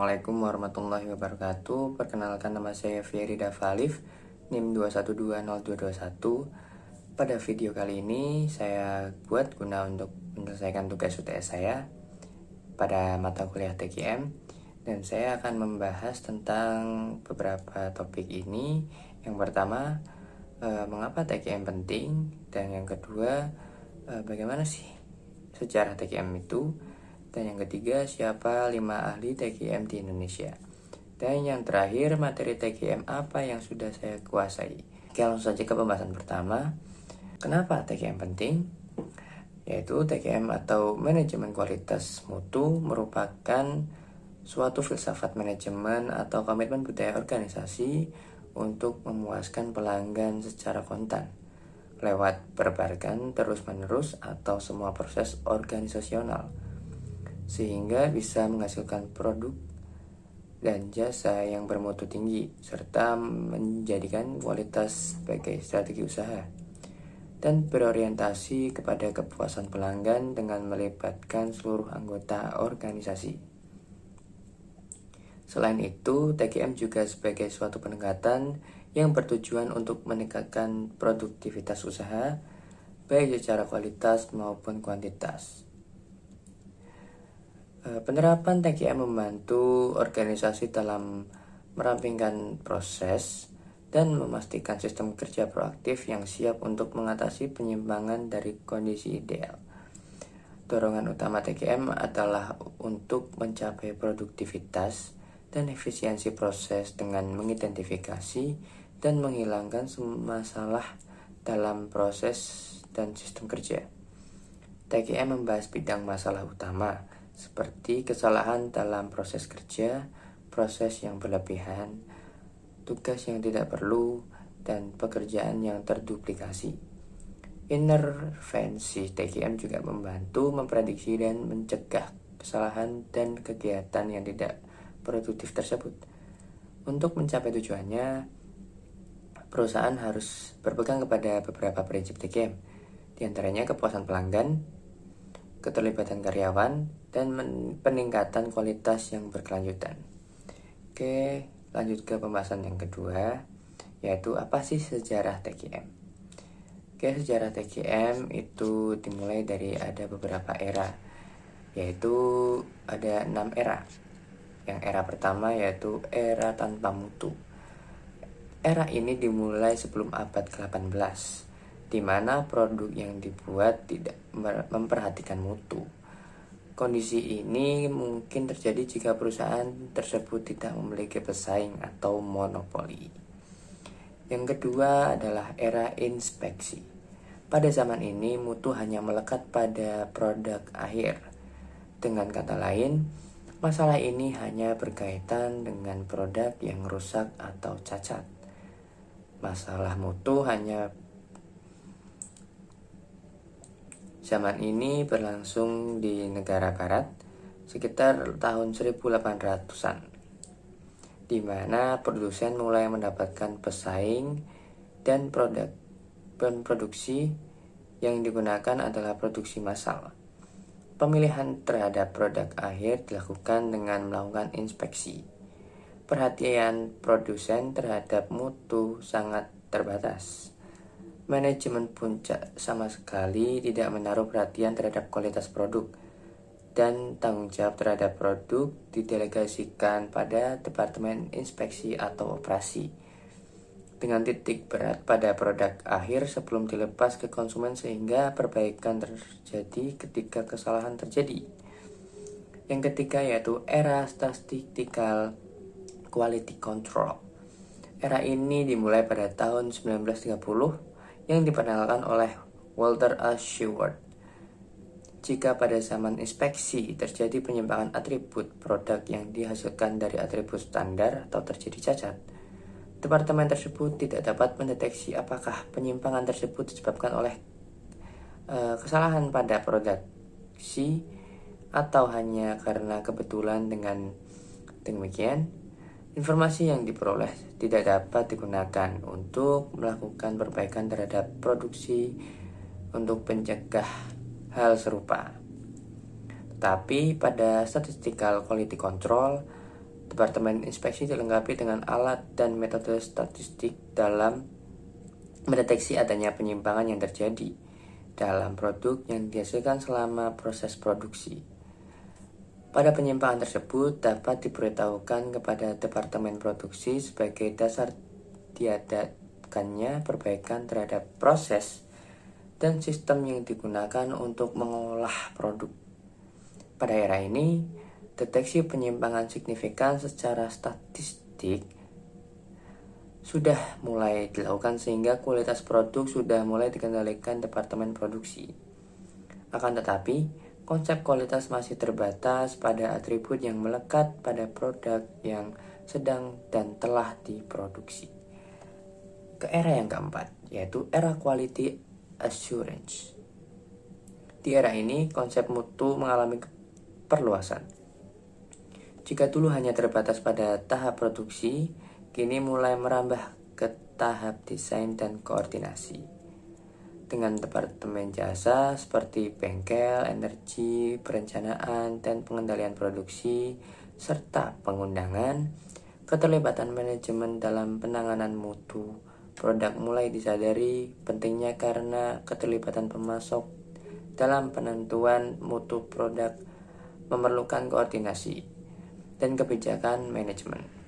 Assalamualaikum warahmatullahi wabarakatuh. Perkenalkan, nama saya Fieri Dafalif, NIM 2120221. Pada video kali ini saya buat guna untuk menyelesaikan tugas UTS saya pada mata kuliah TKM, dan saya akan membahas tentang beberapa topik ini. Yang pertama, mengapa TKM penting, dan yang kedua, bagaimana sih sejarah TKM itu, dan yang ketiga, siapa 5 ahli TKM di Indonesia. Dan yang terakhir, materi TKM apa yang sudah saya kuasai. Oke, langsung saja ke pembahasan pertama. Kenapa TKM penting? Yaitu TKM atau manajemen kualitas mutu merupakan suatu filsafat manajemen atau komitmen budaya organisasi untuk memuaskan pelanggan secara kontan lewat perbaikan terus-menerus atau semua proses organisasional, sehingga bisa menghasilkan produk dan jasa yang bermutu tinggi, serta menjadikan kualitas sebagai strategi usaha, dan berorientasi kepada kepuasan pelanggan dengan melibatkan seluruh anggota organisasi. Selain itu, TKM juga sebagai suatu pendekatan yang bertujuan untuk meningkatkan produktivitas usaha, baik secara kualitas maupun kuantitas. Penerapan TKM membantu organisasi dalam merampingkan proses dan memastikan sistem kerja proaktif yang siap untuk mengatasi penyimpangan dari kondisi ideal. Dorongan utama TKM adalah untuk mencapai produktivitas dan efisiensi proses dengan mengidentifikasi dan menghilangkan masalah dalam proses dan sistem kerja. TKM membahas bidang masalah utama seperti kesalahan dalam proses kerja, proses yang berlebihan, tugas yang tidak perlu, dan pekerjaan yang terduplikasi. Intervensi TKM juga membantu memprediksi dan mencegah kesalahan dan kegiatan yang tidak produktif tersebut. Untuk mencapai tujuannya, perusahaan harus berpegang kepada beberapa prinsip TKM, diantaranya kepuasan pelanggan, keterlibatan karyawan, dan peningkatan kualitas yang berkelanjutan. Oke, lanjut ke pembahasan yang kedua, yaitu apa sih sejarah TKM. Oke, sejarah TKM itu dimulai dari ada beberapa era, yaitu ada 6 era. Yang era pertama yaitu era tanpa mutu. Era ini dimulai sebelum abad ke-18, di mana produk yang dibuat tidak memperhatikan mutu. Kondisi ini mungkin terjadi jika perusahaan tersebut tidak memiliki pesaing atau monopoli. Yang kedua adalah era inspeksi. Pada zaman ini, mutu hanya melekat pada produk akhir. Dengan kata lain, masalah ini hanya berkaitan dengan produk yang rusak atau cacat. Masalah mutu hanya zaman ini berlangsung di negara barat sekitar tahun 1800-an, di mana produsen mulai mendapatkan pesaing dan produksi yang digunakan adalah produksi massal. Pemilihan terhadap produk akhir dilakukan dengan melakukan inspeksi. Perhatian produsen terhadap mutu sangat terbatas. Manajemen puncak sama sekali tidak menaruh perhatian terhadap kualitas produk, dan tanggung jawab terhadap produk didelegasikan pada Departemen Inspeksi atau Operasi, dengan titik berat pada produk akhir sebelum dilepas ke konsumen sehingga perbaikan terjadi ketika kesalahan terjadi. Yang ketiga yaitu era statistical quality control. Era ini dimulai pada tahun 1930 yang diperkenalkan oleh Walter A. Sheward. Jika pada zaman inspeksi terjadi penyimpangan atribut produk yang dihasilkan dari atribut standar atau terjadi cacat, departemen tersebut tidak dapat mendeteksi apakah penyimpangan tersebut disebabkan oleh kesalahan pada produksi atau hanya karena kebetulan. Dengan demikian, informasi yang diperoleh tidak dapat digunakan untuk melakukan perbaikan terhadap produksi untuk mencegah hal serupa. Tapi pada statistical quality control, Departemen Inspeksi dilengkapi dengan alat dan metode statistik dalam mendeteksi adanya penyimpangan yang terjadi dalam produk yang dihasilkan selama proses produksi. Pada penyimpangan tersebut dapat diberitahukan kepada Departemen Produksi sebagai dasar diadakannya perbaikan terhadap proses dan sistem yang digunakan untuk mengolah produk. Pada era ini, deteksi penyimpangan signifikan secara statistik sudah mulai dilakukan sehingga kualitas produk sudah mulai dikendalikan Departemen Produksi. Akan tetapi, konsep kualitas masih terbatas pada atribut yang melekat pada produk yang sedang dan telah diproduksi. Ke era yang keempat, yaitu era quality assurance. Di era ini, konsep mutu mengalami perluasan. Jika dulu hanya terbatas pada tahap produksi, kini mulai merambah ke tahap desain dan koordinasi. Dengan departemen jasa seperti bengkel, energi, perencanaan, dan pengendalian produksi, serta pengundangan, keterlibatan manajemen dalam penanganan mutu produk mulai disadari pentingnya karena keterlibatan pemasok dalam penentuan mutu produk memerlukan koordinasi dan kebijakan manajemen.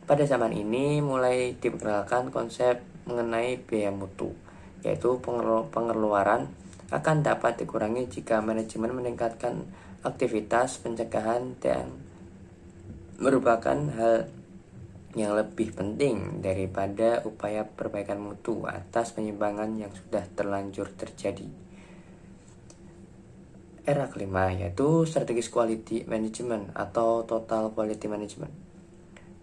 Pada zaman ini mulai diperkenalkan konsep mengenai biaya mutu, yaitu pengeluaran akan dapat dikurangi jika manajemen meningkatkan aktivitas pencegahan dan merupakan hal yang lebih penting daripada upaya perbaikan mutu atas penyimpangan yang sudah terlanjur terjadi. Era kelima yaitu strategis quality management atau total quality management.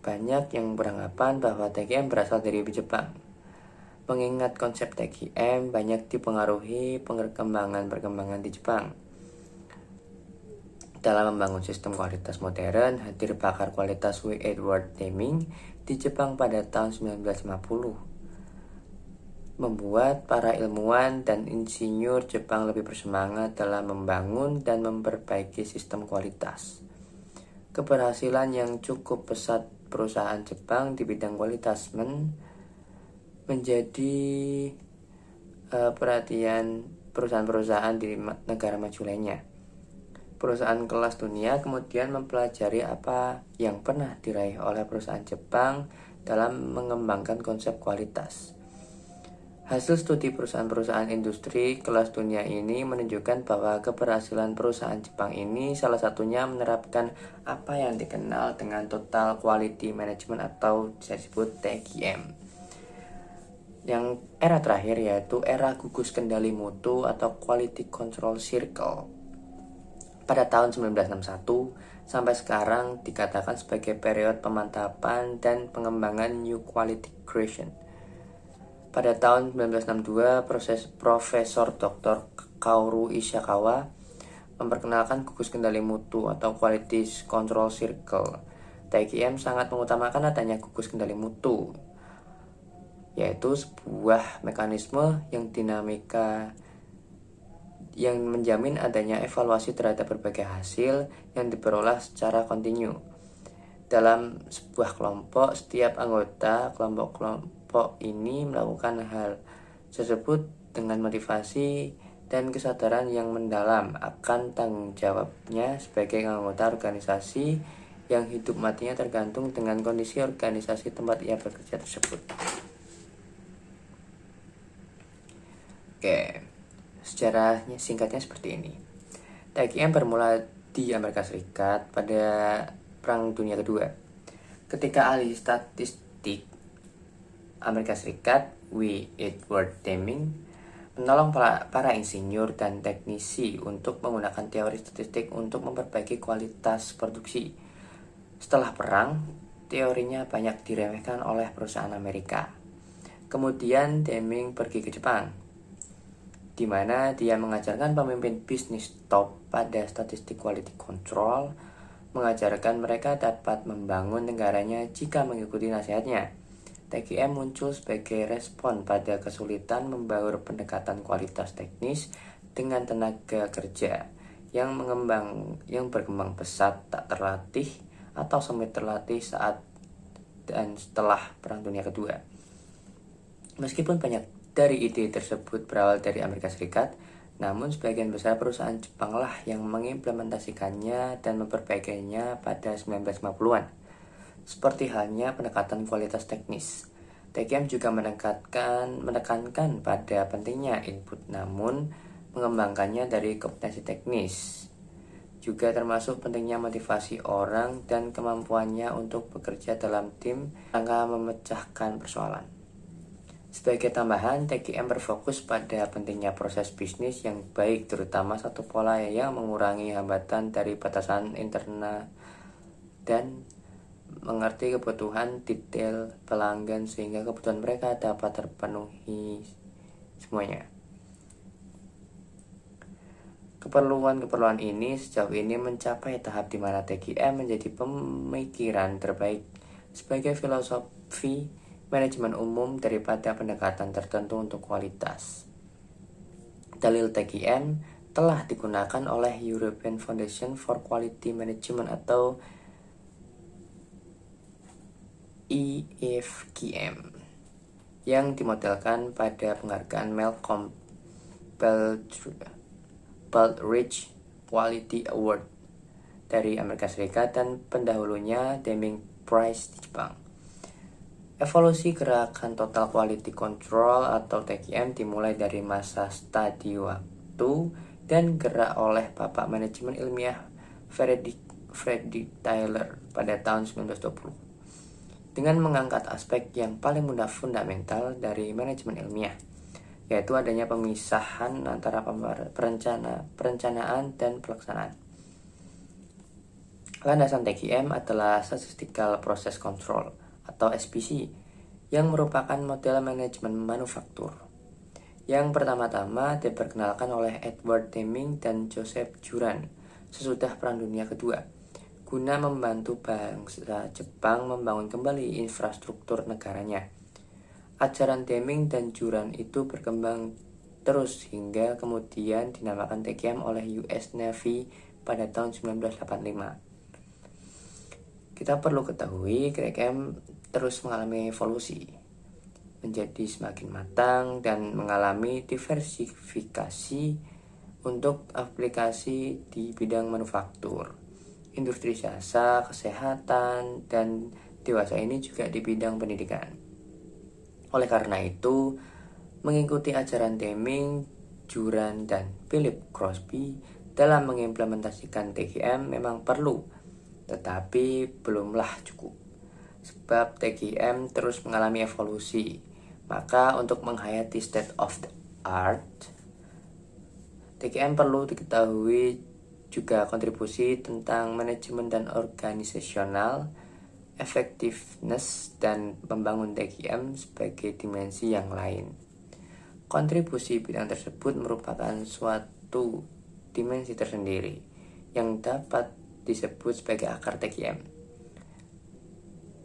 Banyak yang beranggapan bahwa TQM berasal dari Jepang. Mengingat konsep TQM banyak dipengaruhi perkembangan di Jepang. Dalam membangun sistem kualitas modern, hadir pakar kualitas W. Edward Deming di Jepang pada tahun 1950. Membuat para ilmuwan dan insinyur Jepang lebih bersemangat dalam membangun dan memperbaiki sistem kualitas. Keberhasilan yang cukup pesat perusahaan Jepang di bidang kualitas menjadi perhatian perusahaan-perusahaan di negara maju lainnya. Perusahaan kelas dunia kemudian mempelajari apa yang pernah diraih oleh perusahaan Jepang dalam mengembangkan konsep kualitas. Hasil studi perusahaan-perusahaan industri kelas dunia ini menunjukkan bahwa keberhasilan perusahaan Jepang ini salah satunya menerapkan apa yang dikenal dengan Total Quality Management atau disebut TQM. Yang era terakhir yaitu era gugus kendali mutu atau Quality Control Circle. Pada tahun 1961 sampai sekarang dikatakan sebagai periode pemantapan dan pengembangan New Quality Creation. Pada tahun 1962, Profesor Dr. Kaoru Ishikawa memperkenalkan gugus kendali mutu atau Quality Control Circle. TQM sangat mengutamakan adanya gugus kendali mutu, yaitu sebuah mekanisme yang dinamika yang menjamin adanya evaluasi terhadap berbagai hasil yang diperoleh secara kontinu. Dalam sebuah kelompok, setiap anggota kelompok ini melakukan hal tersebut dengan motivasi dan kesadaran yang mendalam akan tanggung jawabnya sebagai anggota organisasi yang hidup matinya tergantung dengan kondisi organisasi tempat ia bekerja tersebut. Oke, sejarahnya singkatnya seperti ini. TQM bermula di Amerika Serikat pada Perang Dunia Kedua. Ketika ahli statistik Amerika Serikat, W. Edward Deming, menolong para insinyur dan teknisi untuk menggunakan teori statistik untuk memperbaiki kualitas produksi. Setelah perang, teorinya banyak diremehkan oleh perusahaan Amerika. Kemudian Deming pergi ke Jepang, di mana dia mengajarkan pemimpin bisnis top pada statistik quality control, mengajarkan mereka dapat membangun negaranya jika mengikuti nasihatnya. TQM muncul sebagai respon pada kesulitan membaur pendekatan kualitas teknis dengan tenaga kerja yang berkembang pesat tak terlatih atau semi terlatih saat dan setelah Perang Dunia Kedua. Meskipun banyak dari ide tersebut berawal dari Amerika Serikat, namun sebagian besar perusahaan Jepanglah yang mengimplementasikannya dan memperbaikinya pada 1950-an. Seperti halnya pendekatan kualitas teknis. TKM juga menekankan pada pentingnya input, namun mengembangkannya dari kompetensi teknis. Juga termasuk pentingnya motivasi orang dan kemampuannya untuk bekerja dalam tim rangka memecahkan persoalan. Sebagai tambahan, TKM berfokus pada pentingnya proses bisnis yang baik, terutama satu pola yang mengurangi hambatan dari batasan internal dan mengerti kebutuhan detail pelanggan sehingga kebutuhan mereka dapat terpenuhi semuanya. Keperluan ini sejauh ini mencapai tahap di mana TKM menjadi pemikiran terbaik sebagai filosofi manajemen umum daripada pendekatan tertentu untuk kualitas. Dalil TKM telah digunakan oleh European Foundation for Quality Management atau EFQM yang dimodelkan pada penghargaan Malcolm Baldrige Quality Award dari Amerika Serikat dan pendahulunya Deming Prize di Jepang. Evolusi gerakan Total Quality Control atau TQM dimulai dari masa studi waktu dan gerak oleh Bapak Manajemen Ilmiah Frederick Taylor pada tahun 1920 dengan mengangkat aspek yang paling fundamental dari manajemen ilmiah, yaitu adanya pemisahan antara perencanaan dan pelaksanaan. Landasan TQM adalah Statistical Process Control atau SPC yang merupakan model manajemen manufaktur yang pertama-tama diperkenalkan oleh Edward Deming dan Joseph Juran sesudah Perang Dunia Kedua guna membantu bangsa Jepang membangun kembali infrastruktur negaranya. Ajaran Deming dan Juran itu berkembang terus hingga kemudian dinamakan TQM oleh US Navy pada tahun 1985. Kita perlu ketahui TQM terus mengalami evolusi, menjadi semakin matang dan mengalami diversifikasi untuk aplikasi di bidang manufaktur, industri jasa, kesehatan, dan dewasa ini juga di bidang pendidikan. Oleh karena itu, mengikuti ajaran Deming, Juran, dan Philip Crosby dalam mengimplementasikan TQM memang perlu, tetapi belumlah cukup. Sebab TQM terus mengalami evolusi, maka untuk menghayati state of the art, TQM perlu diketahui juga kontribusi tentang manajemen dan organisasional, effectiveness, dan membangun TQM sebagai dimensi yang lain. Kontribusi bidang tersebut merupakan suatu dimensi tersendiri yang dapat disebut sebagai akar TQM,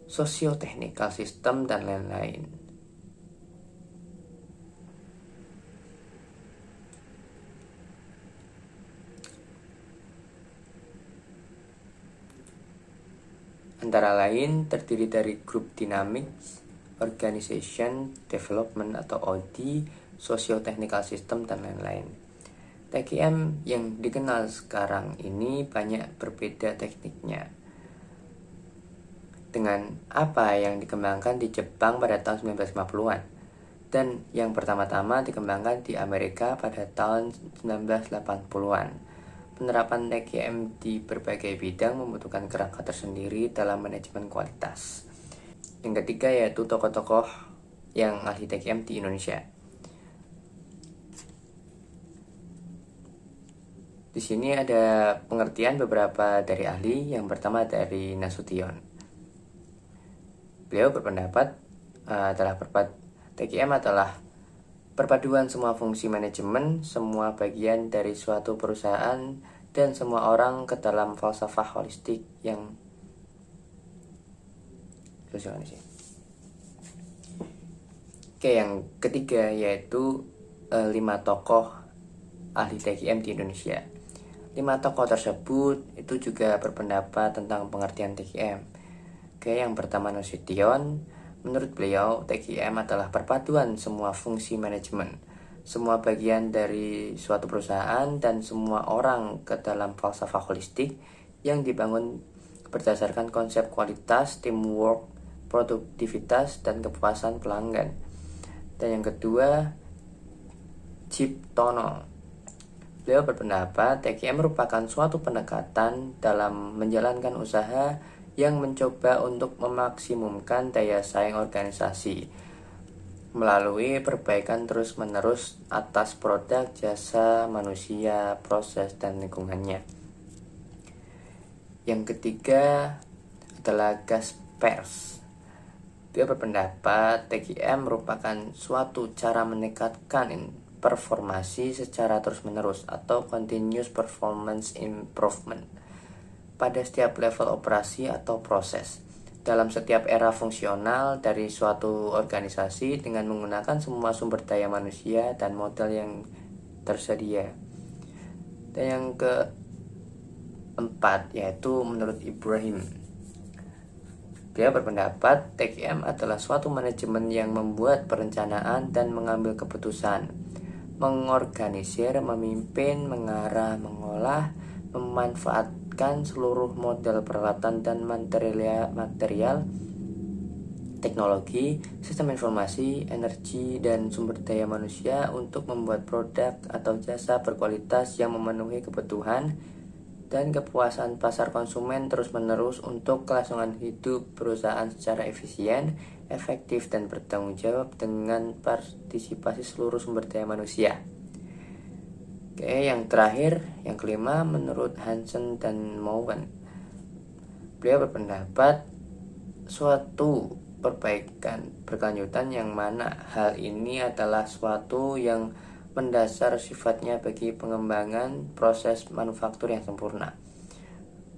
socio-technical system, dan lain-lain. Antara lain terdiri dari Group Dynamics, Organization Development atau OD, Socio-Technical System, dan lain-lain. TQM yang dikenal sekarang ini banyak berbeda tekniknya dengan apa yang dikembangkan di Jepang pada tahun 1950-an dan yang pertama-tama dikembangkan di Amerika pada tahun 1980-an. Penerapan TQM di berbagai bidang membutuhkan kerangka tersendiri dalam manajemen kualitas. Yang ketiga yaitu tokoh-tokoh yang ahli TQM di Indonesia. Di sini ada pengertian beberapa dari ahli. Yang pertama dari Nasution. Beliau berpendapat TQM adalah perpaduan semua fungsi manajemen, semua bagian dari suatu perusahaan, dan semua orang ke dalam falsafah holistik yang Oke, yang ketiga yaitu 5 tokoh ahli TQM di Indonesia. 5 tokoh tersebut itu juga berpendapat tentang pengertian TQM. Oke, yang pertama Nasution. Menurut beliau, TQM adalah perpaduan semua fungsi manajemen, semua bagian dari suatu perusahaan dan semua orang ke dalam falsafah holistik yang dibangun berdasarkan konsep kualitas, teamwork, produktivitas, dan kepuasan pelanggan. Dan yang kedua, Ciptono. Beliau berpendapat TQM merupakan suatu pendekatan dalam menjalankan usaha yang mencoba untuk memaksimumkan daya saing organisasi melalui perbaikan terus-menerus atas produk, jasa, manusia, proses, dan lingkungannya. Yang ketiga adalah Gaspers. Dia berpendapat TQM merupakan suatu cara meningkatkan performasi secara terus-menerus atau continuous performance improvement pada setiap level operasi atau proses dalam setiap era fungsional dari suatu organisasi dengan menggunakan semua sumber daya manusia dan modal yang tersedia. Dan yang keempat yaitu menurut Ibrahim, dia berpendapat TQM adalah suatu manajemen yang membuat perencanaan dan mengambil keputusan, mengorganisir, memimpin, mengarah, mengolah, memanfaatkan seluruh model peralatan dan material, teknologi, sistem informasi, energi, dan sumber daya manusia untuk membuat produk atau jasa berkualitas yang memenuhi kebutuhan dan kepuasan pasar konsumen terus-menerus untuk kelangsungan hidup perusahaan secara efisien, efektif, dan bertanggung jawab dengan partisipasi seluruh sumber daya manusia. Oke, yang terakhir, yang kelima, menurut Hansen dan Mowen, beliau berpendapat suatu perbaikan berkelanjutan yang mana hal ini adalah suatu yang mendasar sifatnya bagi pengembangan proses manufaktur yang sempurna,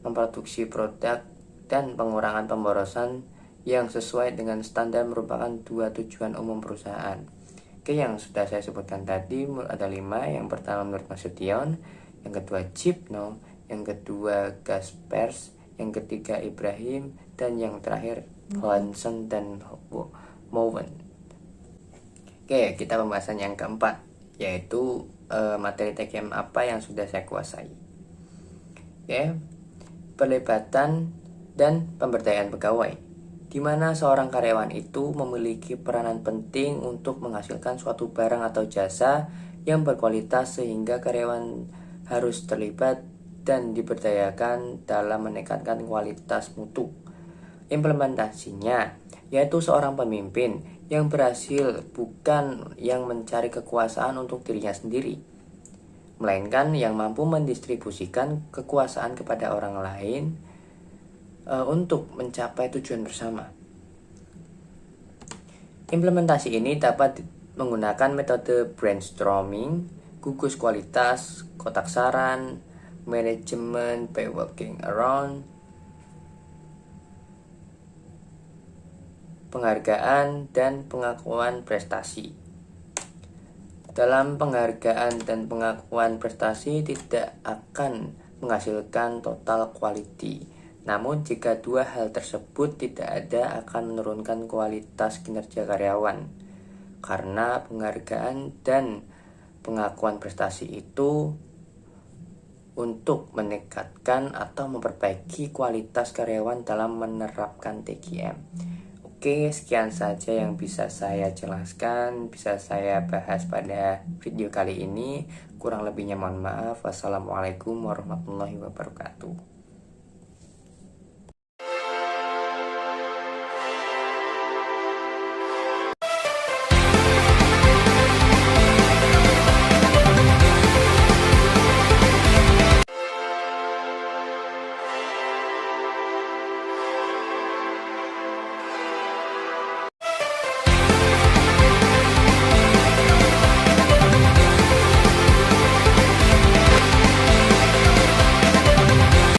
memproduksi produk, dan pengurangan pemborosan yang sesuai dengan standar merupakan dua tujuan umum perusahaan. Oke, yang sudah saya sebutkan tadi ada 5. Yang pertama menurut Nasution, yang kedua Cipno, yang kedua Gaspers, yang ketiga Ibrahim, dan yang terakhir Hansen dan Mowen. Oke, kita pembahasan yang keempat, yaitu materi TQM apa yang sudah saya kuasai. Oke, pelibatan dan pemberdayaan pegawai, di mana seorang karyawan itu memiliki peranan penting untuk menghasilkan suatu barang atau jasa yang berkualitas sehingga karyawan harus terlibat dan diberdayakan dalam meningkatkan kualitas mutu. Implementasinya yaitu seorang pemimpin yang berhasil bukan yang mencari kekuasaan untuk dirinya sendiri, melainkan yang mampu mendistribusikan kekuasaan kepada orang lain untuk mencapai tujuan bersama. Implementasi ini dapat menggunakan metode brainstorming, gugus kualitas, kotak saran, manajemen by working around, penghargaan dan pengakuan prestasi. Dalam penghargaan dan pengakuan prestasi tidak akan menghasilkan total quality. Namun jika dua hal tersebut tidak ada akan menurunkan kualitas kinerja karyawan. Karena penghargaan dan pengakuan prestasi itu untuk meningkatkan atau memperbaiki kualitas karyawan dalam menerapkan TQM. Oke, sekian saja yang bisa saya jelaskan, bisa saya bahas pada video kali ini. Kurang lebihnya mohon maaf. Wassalamualaikum warahmatullahi wabarakatuh.